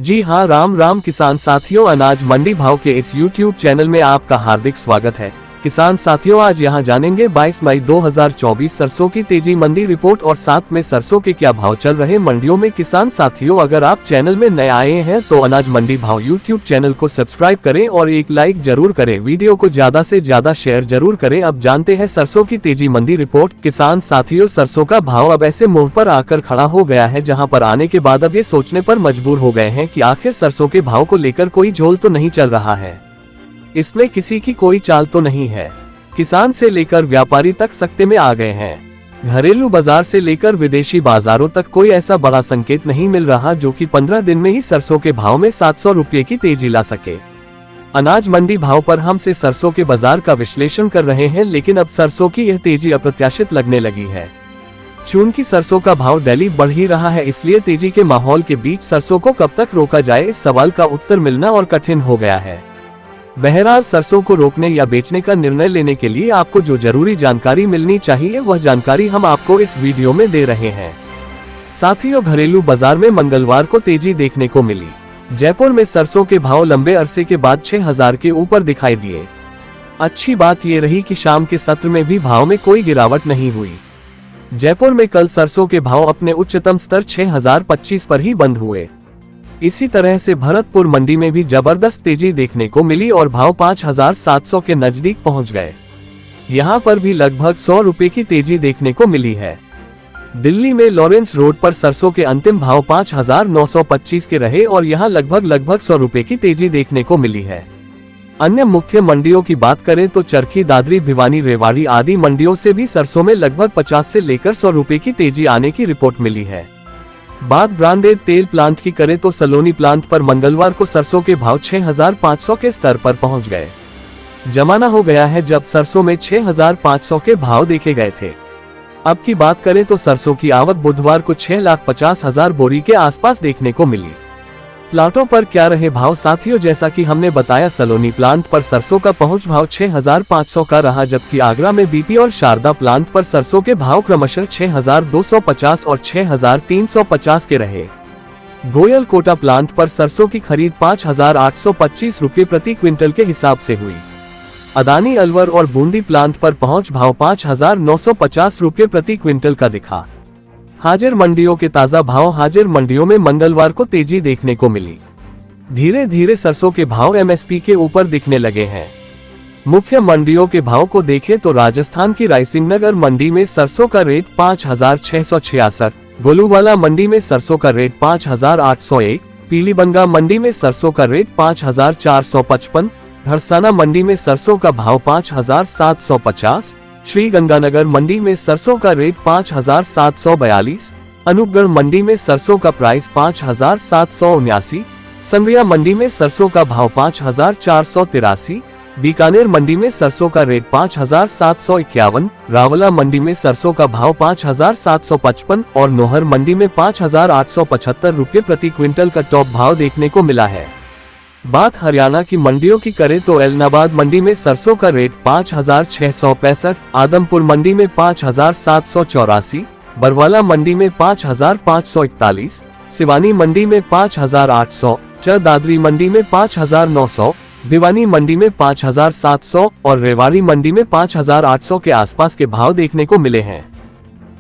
जी हां, राम राम किसान साथियों, अनाज मंडी भाव के इस YouTube चैनल में आपका हार्दिक स्वागत है। किसान साथियों, आज यहां जानेंगे 22 मई 2024 सरसों की तेजी मंडी रिपोर्ट और साथ में सरसों के क्या भाव चल रहे मंडियों में। किसान साथियों, अगर आप चैनल में नए आए हैं तो अनाज मंडी भाव YouTube चैनल को सब्सक्राइब करें और एक लाइक जरूर करें। वीडियो को ज्यादा से ज्यादा शेयर जरूर करें। अब जानते हैं सरसों की तेजी मंडी रिपोर्ट। किसान साथियों, सरसों का भाव अब ऐसे मोड़ पर आकर खड़ा हो गया है जहाँ पर आने के बाद अब ये सोचने पर मजबूर हो गए हैं कि आखिर सरसों के भाव को लेकर कोई झोल तो नहीं चल रहा है, इसमें किसी की कोई चाल तो नहीं है। किसान से लेकर व्यापारी तक सकते में आ गए हैं। घरेलू बाजार से लेकर विदेशी बाजारों तक कोई ऐसा बड़ा संकेत नहीं मिल रहा जो कि 15 दिन में ही सरसों के भाव में 700 रुपये की तेजी ला सके। अनाज मंडी भाव पर हम से सरसों के बाजार का विश्लेषण कर रहे हैं, लेकिन अब सरसों की यह तेजी अप्रत्याशित लगने लगी है। चूंकि सरसों का भाव डेली बढ़ ही रहा है, इसलिए तेजी के माहौल के बीच सरसों को कब तक रोका जाए, इस सवाल का उत्तर मिलना और कठिन हो गया है। बहरहाल, सरसों को रोकने या बेचने का निर्णय लेने के लिए आपको जो जरूरी जानकारी मिलनी चाहिए वह जानकारी हम आपको इस वीडियो में दे रहे हैं। साथियों, घरेलू बाजार में मंगलवार को तेजी देखने को मिली। जयपुर में सरसों के भाव लंबे अरसे के बाद 6000 के ऊपर दिखाई दिए। अच्छी बात ये रही कि शाम के सत्र में भी भाव में कोई गिरावट नहीं हुई। जयपुर में कल सरसों के भाव अपने उच्चतम स्तर 6025 पर ही बंद हुए। इसी तरह से भरतपुर मंडी में भी जबरदस्त तेजी देखने को मिली और भाव 5700 के नजदीक पहुंच गए। यहां पर भी लगभग 100 रुपए की तेजी देखने को मिली है। दिल्ली में लॉरेंस रोड पर सरसों के अंतिम भाव 5925 के रहे और यहां लगभग 100 रुपए की तेजी देखने को मिली है। अन्य मुख्य मंडियों की बात करें तो चरखी, दादरी, भिवानी, रेवाड़ी आदि मंडियों से भी सरसों में लगभग 50 से लेकर 100 रुपए की तेजी आने की रिपोर्ट मिली है। बात ब्रांडेड तेल प्लांट की करें तो सलोनी प्लांट पर मंगलवार को सरसों के भाव 6500 के स्तर पर पहुंच गए। जमाना हो गया है जब सरसों में 6500 के भाव देखे गए थे। अब की बात करें तो सरसों की आवक बुधवार को 6,50,000 बोरी के आसपास देखने को मिली। प्लांटों पर क्या रहे भाव साथियों, जैसा कि हमने बताया, सलोनी प्लांट पर सरसों का पहुंच भाव 6500 का रहा, जबकि आगरा में बीपी और शारदा प्लांट पर सरसों के भाव क्रमशः 6250 और 6350 के रहे। गोयल कोटा प्लांट पर सरसों की खरीद 5825 रुपये प्रति क्विंटल के हिसाब से हुई। अदानी अलवर और बूंदी प्लांट पर पहुंच भाव 5950 रुपये प्रति क्विंटल का दिखा। हाजिर मंडियों के ताजा भाव। हाजिर मंडियों में मंगलवार को तेजी देखने को मिली। धीरे धीरे सरसों के भाव एमएसपी के ऊपर दिखने लगे हैं। मुख्य मंडियों के भाव को देखें तो राजस्थान की रायसिंह नगर मंडी में सरसों का रेट 5666, गोलूवाला मंडी में सरसों का रेट 5801, पीलीबंगा मंडी में सरसों का रेट 5455, हरसाना मंडी में सरसों का भाव 5750, श्री गंगानगर मंडी में सरसों का रेट 5742, अनूपगढ़ मंडी में सरसों का प्राइस 5779, संगरिया मंडी में सरसों का भाव 5483, बीकानेर मंडी में सरसों का रेट 5751, रावला मंडी में सरसों का भाव 5755 और नोहर मंडी में 5875 रुपये प्रति क्विंटल का टॉप भाव देखने को मिला है। बात हरियाणा की मंडियों की करें तो एलनाबाद मंडी में सरसों का रेट 5665, आदमपुर मंडी में 5784, बरवाला मंडी में 5541, सिवानी मंडी में 5800, दादरी मंडी में 5900, भिवानी मंडी में 5700 और रेवाड़ी मंडी में 5800 के आसपास के भाव देखने को मिले हैं।